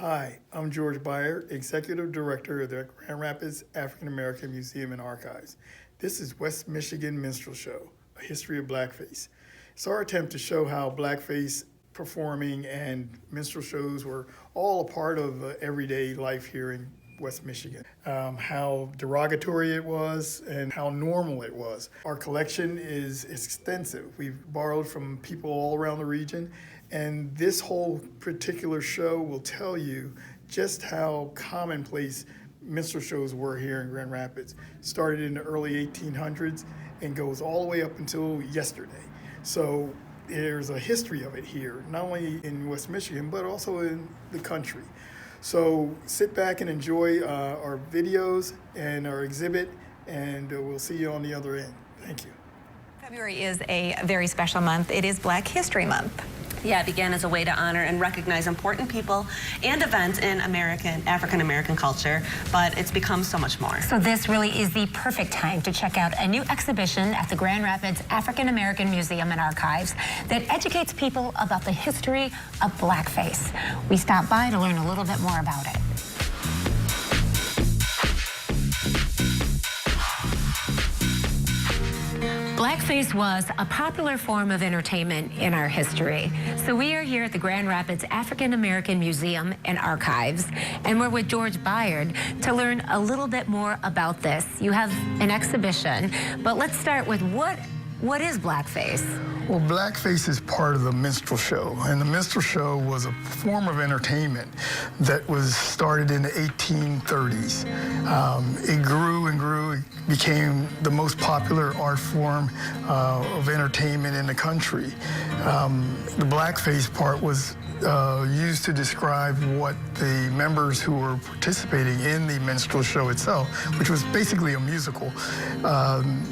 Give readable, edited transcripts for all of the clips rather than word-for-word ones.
Hi, I'm George Beyer, Executive Director of the Grand Rapids African American Museum and Archives. This is West Michigan Minstrel Show, a history of blackface. It's our attempt to show how blackface performing and minstrel shows were all a part of everyday life here in West Michigan. How derogatory it was and how normal it was. Our collection is extensive. We've borrowed from people all around the region, and this whole particular show will tell you just how commonplace minstrel shows were here in Grand Rapids. Started in the early 1800s and goes all the way up until yesterday. So there's a history of it here, not only in West Michigan, but also in the country. So sit back and enjoy our videos and our exhibit, and we'll see you on the other end. Thank you. February is a very special month. It is Black History Month. Yeah, it began as a way to honor and recognize important people and events in African American culture, but it's become so much more. So this really is the perfect time to check out a new exhibition at the Grand Rapids African American Museum and Archives that educates people about the history of blackface. We stopped by to learn a little bit more about it. Blackface was a popular form of entertainment in our history. So we are here at the Grand Rapids African American Museum and Archives, and we're with George Byard to learn a little bit more about this. You have an exhibition, but let's start with what is blackface? Well, blackface is part of the minstrel show, and the minstrel show was a form of entertainment that was started in the 1830s. It grew and grew. It became the most popular art form of entertainment in the country. The blackface part was used to describe what the members who were participating in the minstrel show itself, which was basically a musical,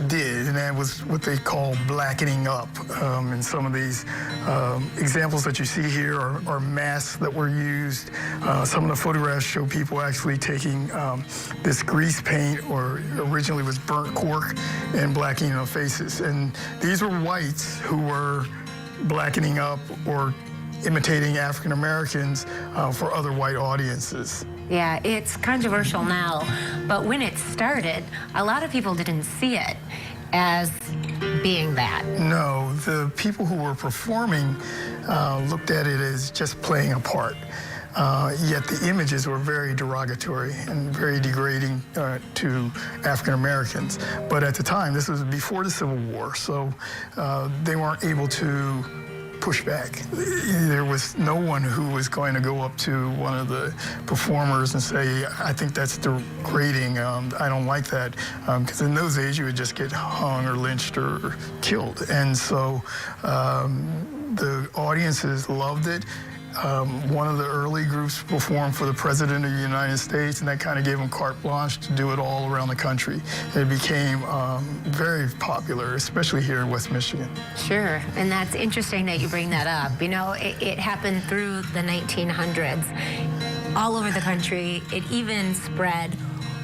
did, and that was what they call blackening up. And some of these examples that you see here are masks that were used. Some of the photographs show people actually taking this grease paint, or originally was burnt cork, and blackening their faces. And these were whites who were blackening up or imitating African Americans for other white audiences. Yeah, it's controversial now, but when it started, a lot of people didn't see it as being that. No, the people who were performing looked at it as just playing a part. Yet the images were very derogatory and very degrading to African Americans. But at the time, this was before the Civil War, so they weren't able to push back. There was no one who was going to go up to one of the performers and say, I think that's degrading, I don't like that, because in those days you would just get hung or lynched or killed. And so the audiences loved it. One of the early groups performed for the President of the United States, and that kind of gave them carte blanche to do it all around the country. It became very popular, especially here in West Michigan. Sure, and that's interesting that you bring that up. You know, it happened through the 1900s, all over the country. It even spread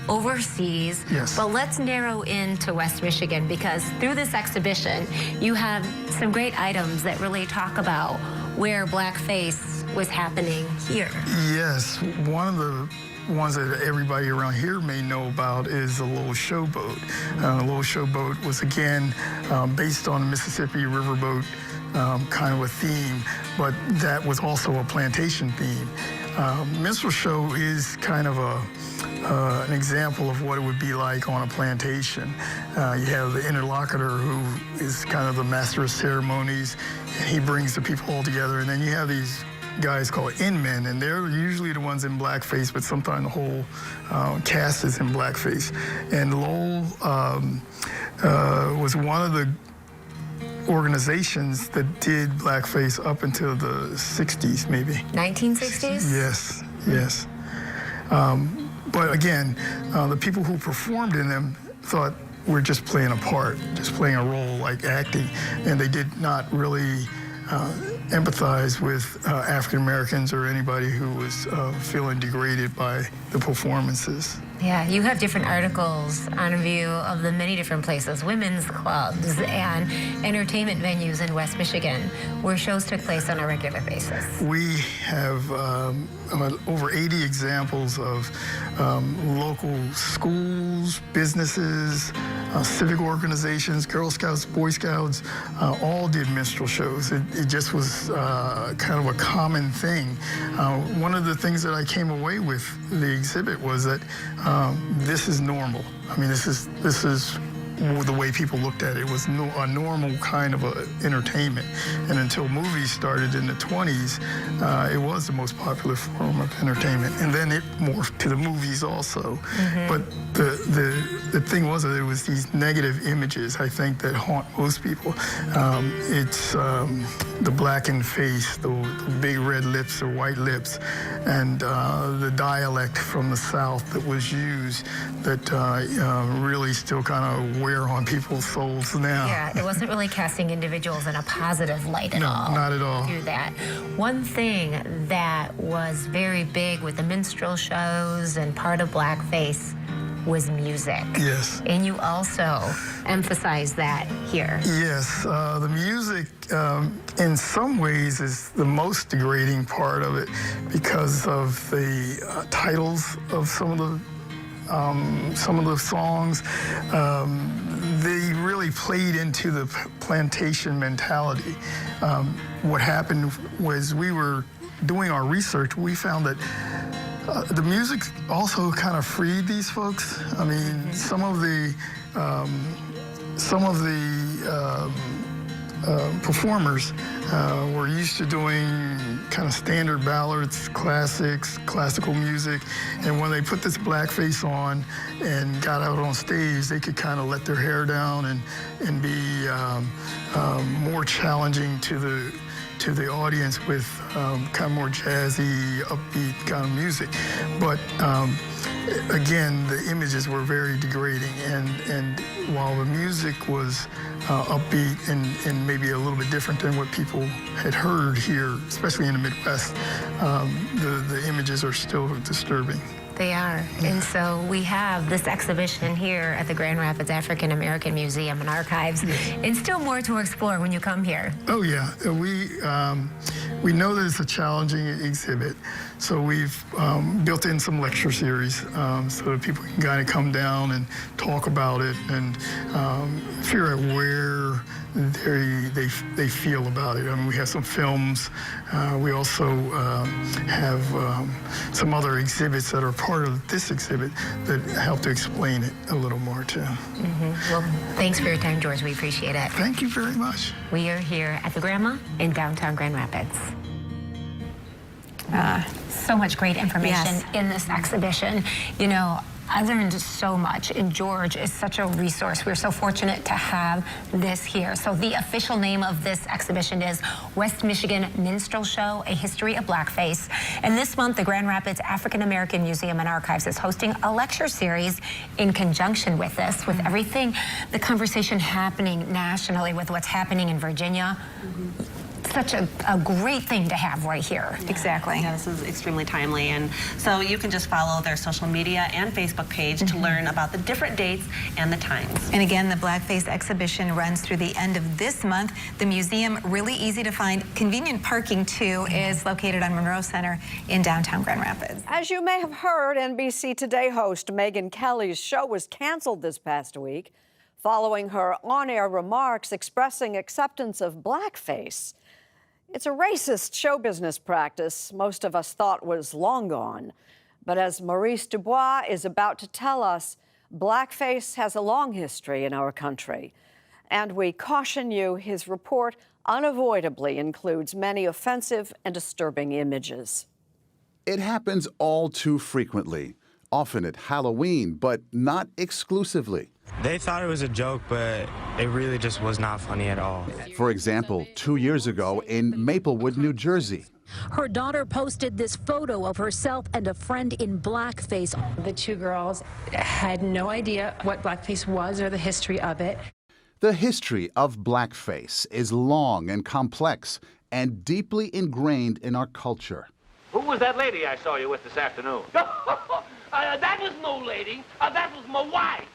overseas. Yes. But let's narrow into West Michigan, because through this exhibition, you have some great items that really talk about where blackface was happening here. Yes, one of the ones that everybody around here may know about is the Little Showboat. The Little Showboat was, again, based on the Mississippi Riverboat kind of a theme, but that was also a plantation theme. Minstrel show is kind of an example of what it would be like on a plantation. You have the interlocutor, who is kind of the master of ceremonies, and he brings the people all together. And then you have these guys called inmen, and they're usually the ones in blackface, but sometimes the whole cast is in blackface. And Lowell was one of the organizations that did blackface up until the 60s, maybe. 1960s? Yes, yes. But again, the people who performed in them thought we're just playing a part, just playing a role like acting, and they did not really empathize with African Americans or anybody who was feeling degraded by the performances. Yeah, you have different articles on view of the many different places, women's clubs and entertainment venues in West Michigan, where shows took place on a regular basis. We have over 80 examples of local schools, businesses, civic organizations, Girl Scouts, Boy Scouts, all did minstrel shows. It just was kind of a common thing. One of the things that I came away with the exhibit was that this is normal. I mean, this is the way people looked at it. It was a normal kind of entertainment. And until movies started in the 20s, it was the most popular form of entertainment. And then it morphed to the movies also. But the thing was that it was these negative images, I think, that haunt most people. It's the blackened face, the big red lips or white lips, and the dialect from the South that was used that really still kind of wear on people's souls now. Yeah, it wasn't really casting individuals in a positive light at all. No, not at all. Through that. One thing that was very big with the minstrel shows and part of Blackface was music. Yes. And you also emphasize that here. Yes, the music in some ways is the most degrading part of it because of the titles of some of the songs. They really played into the plantation mentality. What happened was we were doing our research, we found that the music also kind of freed these folks. I mean, some of the performers were used to doing kind of standard ballads, classics, classical music, and when they put this blackface on and got out on stage, they could kind of let their hair down and be more challenging to the audience with kind of more jazzy, upbeat kind of music. But again, the images were very degrading, and while the music was upbeat and maybe a little bit different than what people had heard here, especially in the Midwest, the images are still disturbing. They are. And so we have this exhibition here at the Grand Rapids African American Museum and Archives, and still more to explore when you come here. Oh yeah, we know that it's a challenging exhibit, so we've built in some lecture series so that people can kind of come down and talk about it and figure out where they feel about it. I mean, we have some films. We also have some other exhibits that are part of this exhibit that help to explain it a little more too. Well, thanks for your time, George. We appreciate it. Thank you very much. We are here at the Grandma in downtown Grand Rapids. So much great information in this exhibition. You know, I learned so much, and George is such a resource. We're so fortunate to have this here. So the official name of this exhibition is West Michigan Minstrel Show, A History of Blackface. And this month, the Grand Rapids African American Museum and Archives is hosting a lecture series in conjunction with this, with everything, the conversation happening nationally with what's happening in Virginia. Such a great thing to have right here. Exactly. Yeah, this is extremely timely. And so you can just follow their social media and Facebook page to learn about the different dates and the times. And again, the Blackface exhibition runs through the end of this month. The museum, really easy to find. Convenient parking, too, is located on Monroe Center in downtown Grand Rapids. As you may have heard, NBC Today host Megyn Kelly's show was canceled this past week following her on-air remarks expressing acceptance of blackface. It's a racist show business practice most of us thought was long gone. But as Maurice Dubois is about to tell us, blackface has a long history in our country. And we caution you, his report unavoidably includes many offensive and disturbing images. It happens all too frequently, often at Halloween, but not exclusively. They thought it was a joke, but it really just was not funny at all. For example, 2 years ago in Maplewood, New Jersey. Her daughter posted this photo of herself and a friend in blackface. The two girls had no idea what blackface was or the history of it. The history of blackface is long and complex and deeply ingrained in our culture. Who was that lady I saw you with this afternoon? That was no lady. That was my wife.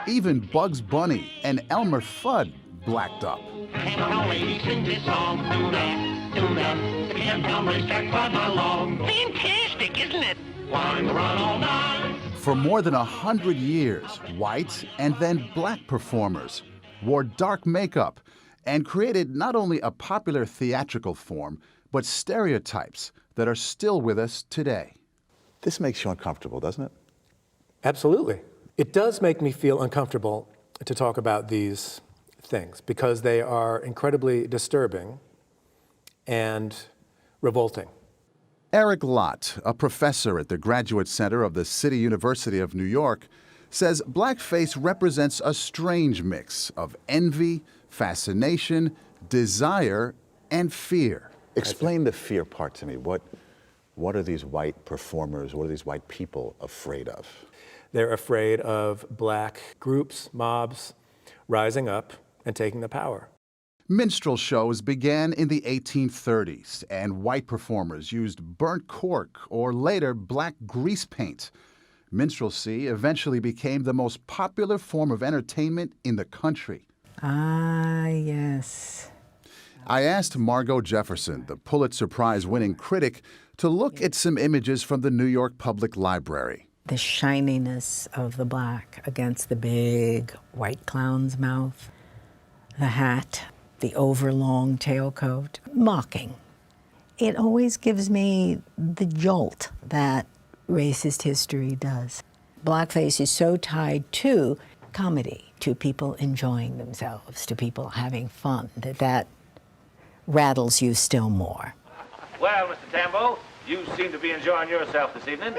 Even Bugs Bunny and Elmer Fudd blacked up. Fantastic, isn't it? Run all night. For more than 100 years, white and then black performers wore dark makeup and created not only a popular theatrical form, but stereotypes that are still with us today. This makes you uncomfortable, doesn't it? Absolutely. It does make me feel uncomfortable to talk about these things because they are incredibly disturbing and revolting. Eric Lott, a professor at the Graduate Center of the City University of New York, says blackface represents a strange mix of envy, fascination, desire, and fear. Explain the fear part to me. What are these white performers, what are these white people afraid of? They're afraid of black groups, mobs, rising up and taking the power. Minstrel shows began in the 1830s, and white performers used burnt cork or later black grease paint. Minstrelsy eventually became the most popular form of entertainment in the country. Ah, yes. I asked Margot Jefferson, the Pulitzer Prize-winning critic, to look at some images from the New York Public Library. The shininess of the black against the big white clown's mouth, the hat, the overlong tailcoat, mocking. It always gives me the jolt that racist history does. Blackface is so tied to comedy, to people enjoying themselves, to people having fun, that rattles you still more. Well, Mr. Tambo, you seem to be enjoying yourself this evening.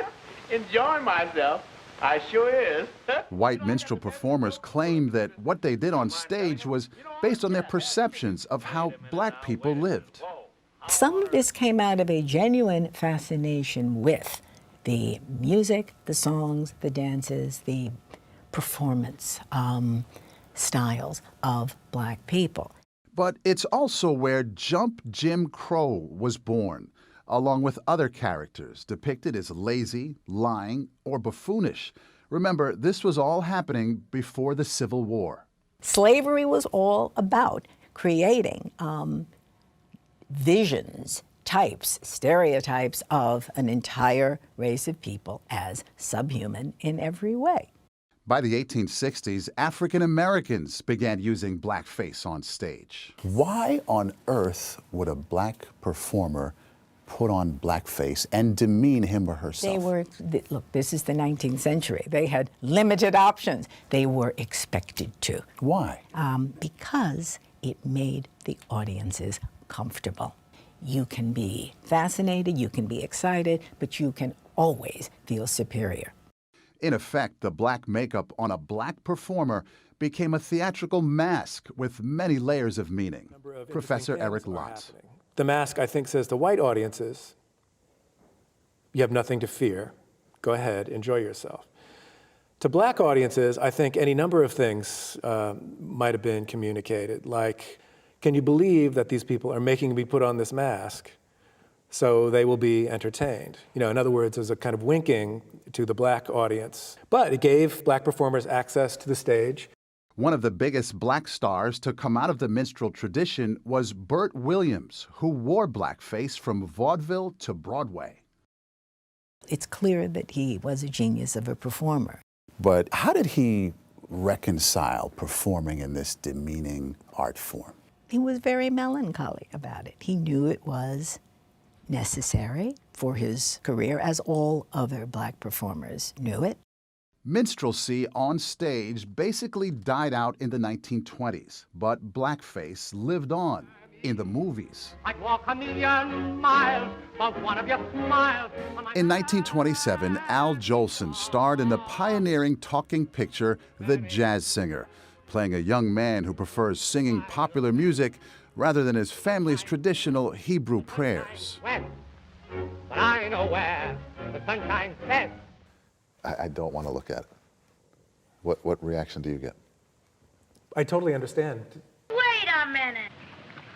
Enjoying myself? I sure is. White minstrel performers claim that what they did on stage was based on their perceptions of how black people lived. Some of this came out of a genuine fascination with the music, the songs, the dances, the performance styles of black people. But it's also where Jump Jim Crow was born, along with other characters depicted as lazy, lying, or buffoonish. Remember, this was all happening before the Civil War. Slavery was all about creating visions, types, stereotypes of an entire race of people as subhuman in every way. By the 1860s, African Americans began using blackface on stage. Why on earth would a black performer put on blackface and demean him or herself? Look, this is the 19th century. They had limited options. They were expected to. Why? Because it made the audiences comfortable. You can be fascinated, you can be excited, but you can always feel superior. In effect, the black makeup on a black performer became a theatrical mask with many layers of meaning. Professor Eric Lott. The mask, I think, says to white audiences, you have nothing to fear. Go ahead, enjoy yourself. To black audiences, I think any number of things might have been communicated, like, can you believe that these people are making me put on this mask so they will be entertained? You know, in other words, there's a kind of winking to the black audience. But it gave black performers access to the stage. One of the biggest black stars to come out of the minstrel tradition was Burt Williams, who wore blackface from vaudeville to Broadway. It's clear that he was a genius of a performer. But how did he reconcile performing in this demeaning art form? He was very melancholy about it. He knew it was necessary for his career, as all other black performers knew it. Minstrelsy on stage basically died out in the 1920s, but blackface lived on in the movies. I'd walk a million miles for one of your smiles. In 1927, Al Jolson starred in the pioneering talking picture The Jazz Singer, playing a young man who prefers singing popular music rather than his family's traditional Hebrew prayers. When? But I know where the sunshine sets. I don't want to look at it. What reaction do you get? I totally understand. Wait a minute.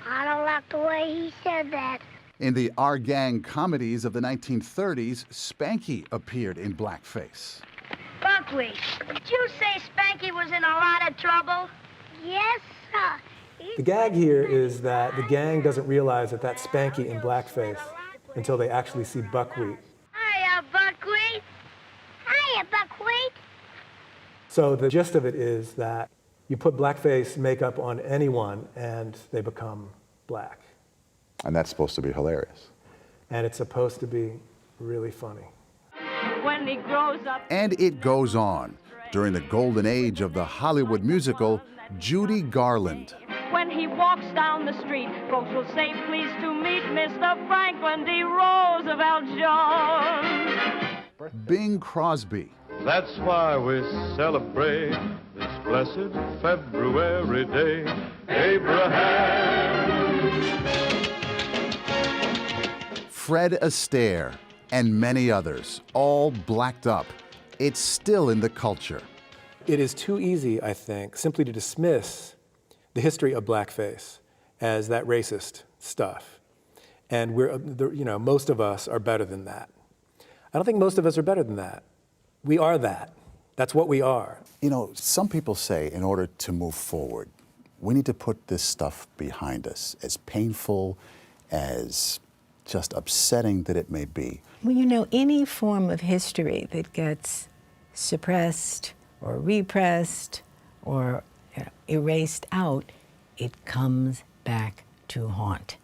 I don't like the way he said that. In the Our Gang comedies of the 1930s, Spanky appeared in blackface. Buckwheat, did you say Spanky was in a lot of trouble? Yes, sir. The gag here is that the gang doesn't realize that that's Spanky in blackface until they actually see Buckwheat. Hiya, Buckwheat. Hiya, Buckwheat. So the gist of it is that you put blackface makeup on anyone and they become black. And that's supposed to be hilarious. And it's supposed to be really funny. When he grows up. And it goes on. During the golden age of the Hollywood musical, Judy Garland. When he walks down the street, folks will say, pleased to meet Mr. Franklin D. Roosevelt Jones. Bing Crosby. That's why we celebrate this blessed February day. Abraham. Fred Astaire, and many others, all blacked up. It's still in the culture. It is too easy, I think, simply to dismiss the history of blackface as that racist stuff. And most of us are better than that. I don't think most of us are better than that. We are that. That's what we are. You know, some people say in order to move forward, we need to put this stuff behind us, as painful, as just upsetting that it may be. Well, you know, any form of history that gets suppressed or repressed or erased out, it comes back to haunt.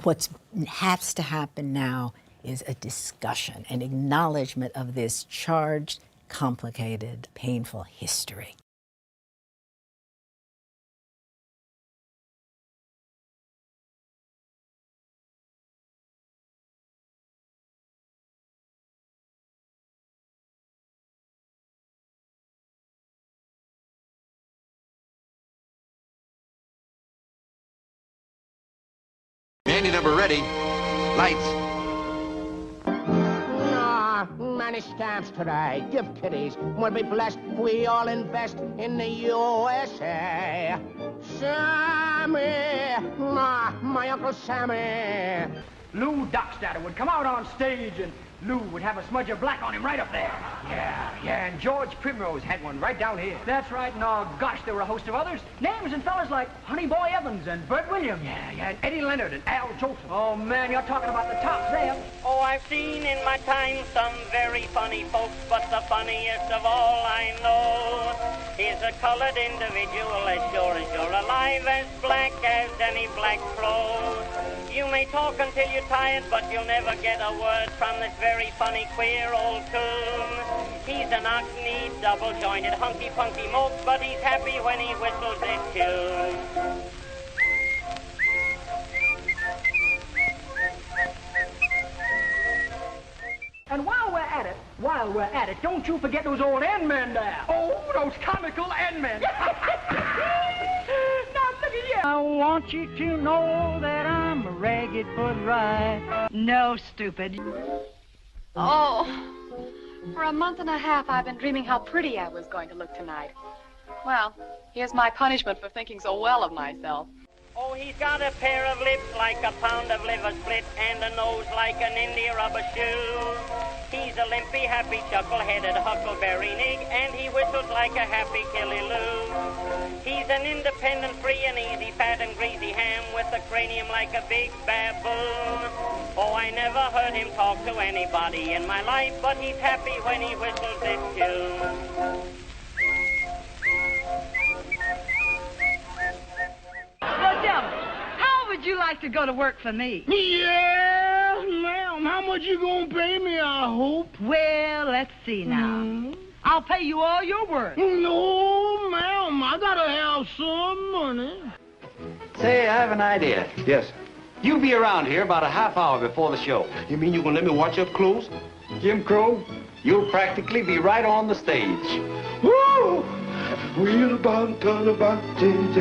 What has to happen now is a discussion, an acknowledgement of this charged, complicated, painful history. Handy number ready. Lights. Many stamps today. Give kiddies. We'll be blessed. We all invest in the USA. Sammy, my Uncle Sammy. Lou Dockstader would come out on stage and Lou would have a smudge of black on him right up there. Yeah, and George Primrose had one right down here. That's right, and oh gosh, there were a host of others. Names and fellas like Honey Boy Evans and Bert Williams. Yeah, and Eddie Leonard and Al Jolson. Oh man, you're talking about the tops there. Oh, I've seen in my time some very funny folks, but the funniest of all I know is a colored individual as sure as you're alive, as black as any black crow. You may talk until you're tired, but you'll never get a word from this very funny, queer old coon. He's an ox-kneed, double-jointed, hunky-punky moke, but he's happy when he whistles this tune. And while we're at it, don't you forget those old N-men there. Oh, those comical N-men. Now look at you. I want you to know that I'm a ragged foot right. No, stupid. Oh, for a month and a half I've been dreaming how pretty I was going to look tonight. Well, here's my punishment for thinking so well of myself. Oh, he's got a pair of lips like a pound of liver split and a nose like an India rubber shoe. He's a limpy, happy, chuckle-headed huckleberry nig, and he whistles like a happy killy-loo. He's an independent, free and easy, fat and greasy ham with a cranium like a big baboon. Oh, I never heard him talk to anybody in my life, but he's happy when he whistles this tune. Well, tell me, how would you like to go to work for me? Yeah, ma'am. How much you gonna pay me, I hope? Well, let's see now. I'll pay you all your work. No, ma'am. I gotta have some money. Say, I have an idea. Yes. You be around here about a half hour before the show. You mean you're gonna let me watch up close? Jim Crow, you'll practically be right on the stage. Woo! Wheel about, turn about, change.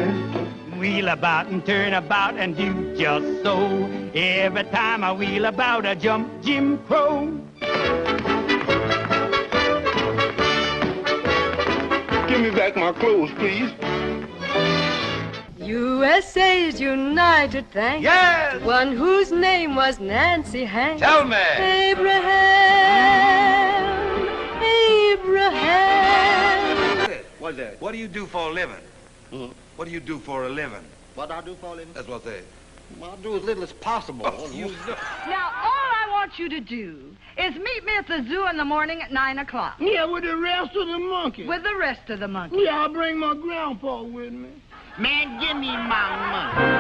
Wheel about and turn about and do just so. Every time I wheel about, I jump Jim Crow. Give me back my clothes, please. USA's United Thanks. Yes! One whose name was Nancy Hanks. Tell me. Abraham. What's that? What do you do for a living? What do you do for a living? What I do for a living? That's what they. Well, I'll do as little as possible. Oh, you know. Now, all I want you to do is meet me at the zoo in the morning at 9 o'clock. Yeah, with the rest of the monkeys. With the rest of the monkeys. Yeah, I'll bring my grandpa with me. Man, give me my money.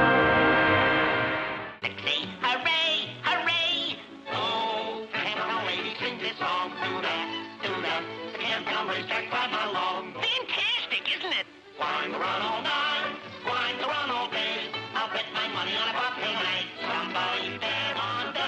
Hooray, hooray! Oh, the camptown lady sings this song. Do-da, do-da. The camptown racetrack right along. Fantastic, isn't it? Wine to run all night, wine to run all day. I'll bet my money on a pop tonight. Somebody's there on day.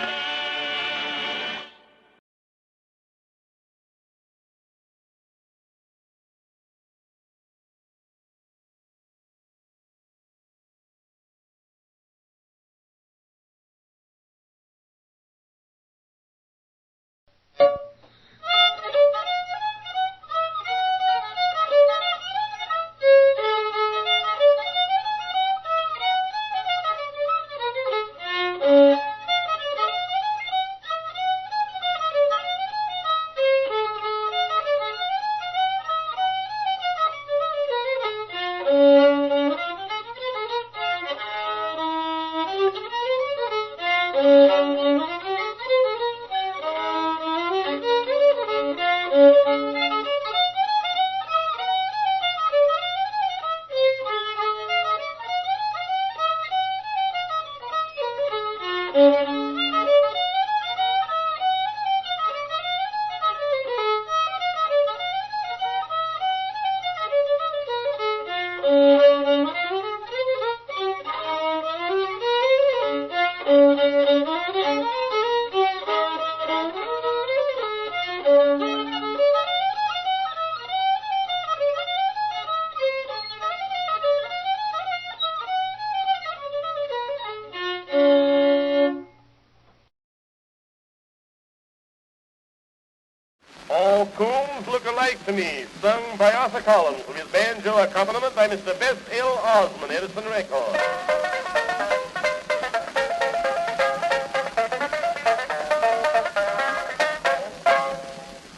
All coons look alike to me, sung by Arthur Collins with his banjo accompaniment by Mr. Bess L. Osmond, Edison Records.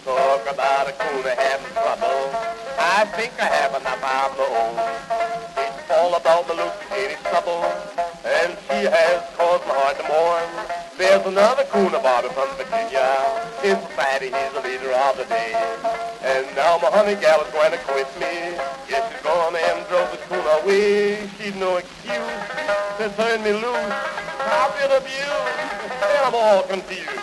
Talk about a coon having trouble. I think I have enough of my own. It's all about the look in his trouble, and she has caused my heart to mourn. There's another coon about her from Virginia. In society, he's the leader of the day. And now my honey gal is going to quit me. Yes, she's gone and drove the coon away. She'd no excuse to turn me loose. I've been abused, and I'm all confused.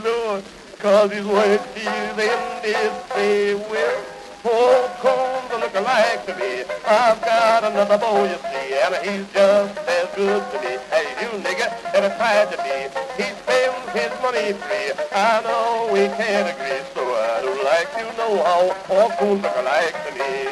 Lord, cause he's what she's in this day with. Old coons look alike to me. I've got another boy, you see, and he's just as good to me. Hey, you nigga, ever tried to be? He spends his money free. I know we can't agree, so I'd like to know how all coons look alike to me.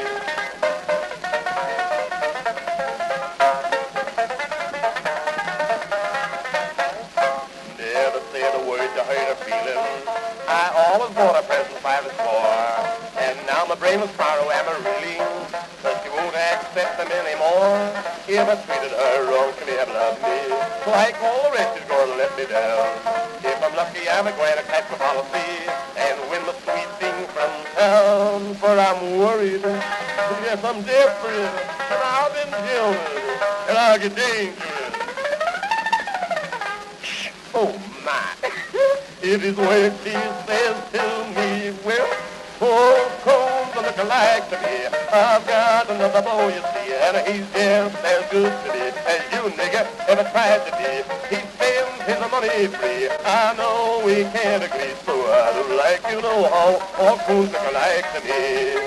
Never said a word to hurt her feelings. I always bought a present by the score. And now my brain was far away, am I really? But she won't accept them anymore. If I treated her wrong, she may have loved me. Like all the rest, she's gonna let me down. If I'm lucky, I'm going to catch my policy and win the sweet thing from town. For I'm worried, yes, I'm desperate, and I've been jealous, and I'll get dangerous. Oh, my. It is what she says to me. Well, all coons look alike to me. I've got another boy, you see, and he's just as good to me as you, nigga, ever tried to be. He spends his money free. I know we can't agree, so I'd like to know how all coons look alike to me.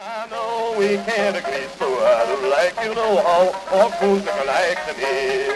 I know we can't agree, so I'd like to know how all coons look alike to me.